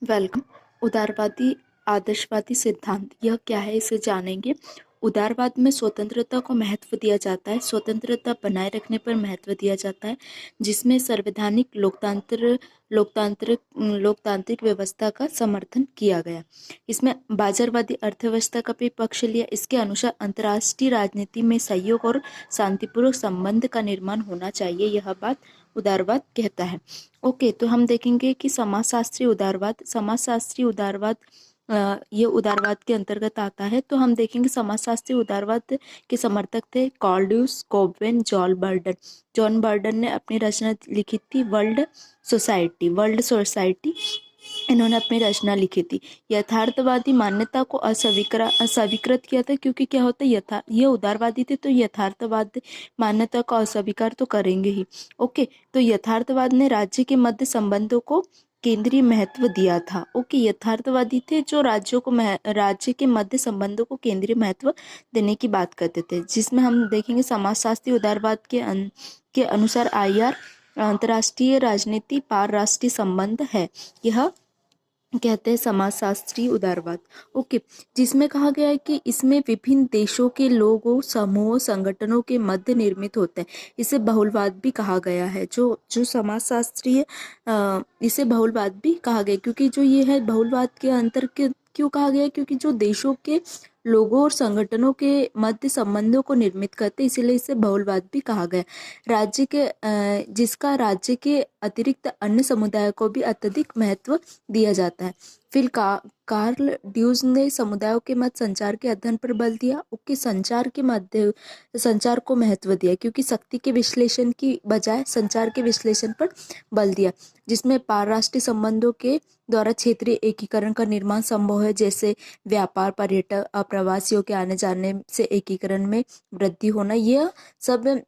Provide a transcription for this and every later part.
Welcome. उदारवादी आदर्शवादी सिद्धांत यह क्या है, इसे जानेंगे। उदारवाद में स्वतंत्रता को महत्व दिया जाता है, स्वतंत्रता बनाए रखने पर महत्व दिया जाता है, जिसमें संवैधानिक लोकतांत्रिक व्यवस्था का समर्थन किया गया। इसमें बाजारवादी अर्थव्यवस्था का भी पक्ष लिया। इसके अनुसार अंतर्राष्ट्रीय राजनीति में सहयोग और शांतिपूर्वक संबंध का निर्माण होना चाहिए, यह बात उदारवाद कहता है। ओके, तो हम देखेंगे कि समाजशास्त्री उदारवाद ये उदारवाद के अंतर्गत आता है। तो हम देखेंगे समाजशास्त्री उदारवाद के समर्थक थे कॉल्ड्यूस, कोबेन, जॉन बर्डन ने अपनी रचना लिखी थी वर्ल्ड सोसाइटी। इन्होंने अपनी रचना लिखी थी। यथार्थवादी मान्यता को अस्वीकृत किया था, क्योंकि क्या होता है, ये उदारवादी थे तो यथार्थवाद मान्यता को अस्वीकार तो करेंगे ही। ओके, तो यथार्थवाद ने राज्य के मध्य संबंधों को केंद्रीय महत्व दिया था। ओके, यथार्थवादी थे जो राज्य के मध्य संबंधों को केंद्रीय महत्व देने की बात करते थे, जिसमें हम देखेंगे समाजशास्त्री उदारवाद के अनुसार आईआर अंतर्राष्ट्रीय राजनीति पार राष्ट्रीय संबंध है, यह कहते हैं समाजशास्त्री उदारवाद। ओके, जिसमें कहा गया है कि इसमें विभिन्न देशों के लोगों, समूहों, संगठनों के मध्य निर्मित होते हैं। इसे बहुलवाद भी कहा गया है। जो समाजशास्त्रीय इसे बहुलवाद भी कहा गया, क्योंकि जो ये है बहुलवाद के अंतर क्यों कहा गया है, क्योंकि जो देशों के लोगों और संगठनों के मध्य संबंधों को निर्मित करते, इसीलिए इसे बहुलवाद भी कहा गया। जिसका राज्य के अतिरिक्त अन्य समुदायों को भी अत्यधिक महत्व दिया जाता है। फिर कार्ल ड्यूज ने समुदायों के मध्य संचार के अध्ययन पर बल दिया। ओके, संचार को महत्व दिया, क्योंकि शक्ति के विश्लेषण की बजाय संचार के विश्लेषण पर बल दिया, जिसमें पारराष्ट्रीय संबंधों के द्वारा क्षेत्रीय एकीकरण का निर्माण संभव है, जैसे व्यापार, पर्यटक, अप्रवासियों के आने जाने से एकीकरण में वृद्धि होना। यह सब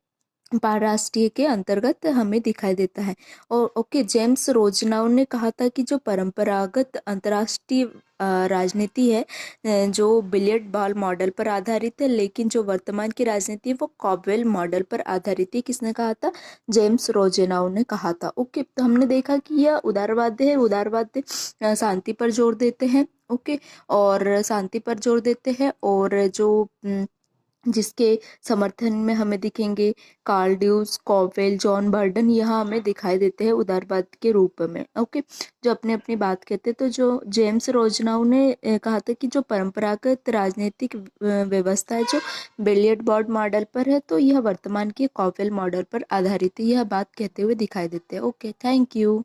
पारराष्ट्रीय के अंतर्गत हमें दिखाई देता है। और ओके, जेम्स रोजनाउ ने कहा था कि जो परंपरागत अंतर्राष्ट्रीय राजनीति है जो बिलियर्ड बॉल मॉडल पर आधारित है, लेकिन जो वर्तमान की राजनीति है वो कॉबवेल मॉडल पर आधारित है। किसने कहा था? जेम्स रोजनाउ ने कहा था। ओके, तो हमने देखा कि यह उदारवाद है। उदारवाद शांति पर जोर देते हैं। ओके, और शांति पर जोर देते हैं, और जो जिसके समर्थन में हमें दिखेंगे कार्ल ड्यूस, कॉवेल, जॉन बर्डन, यह हमें दिखाई देते हैं उदारवाद के रूप में। ओके, जो अपनी अपनी बात कहते हैं। तो जो जेम्स रोजनाउ ने कहा था कि जो परंपरागत राजनीतिक व्यवस्था है जो बिलियर्ड बोर्ड मॉडल पर है, तो यह वर्तमान के कॉवेल मॉडल पर आधारित है, यह बात कहते हुए दिखाई देते हैं। Okay, thank you.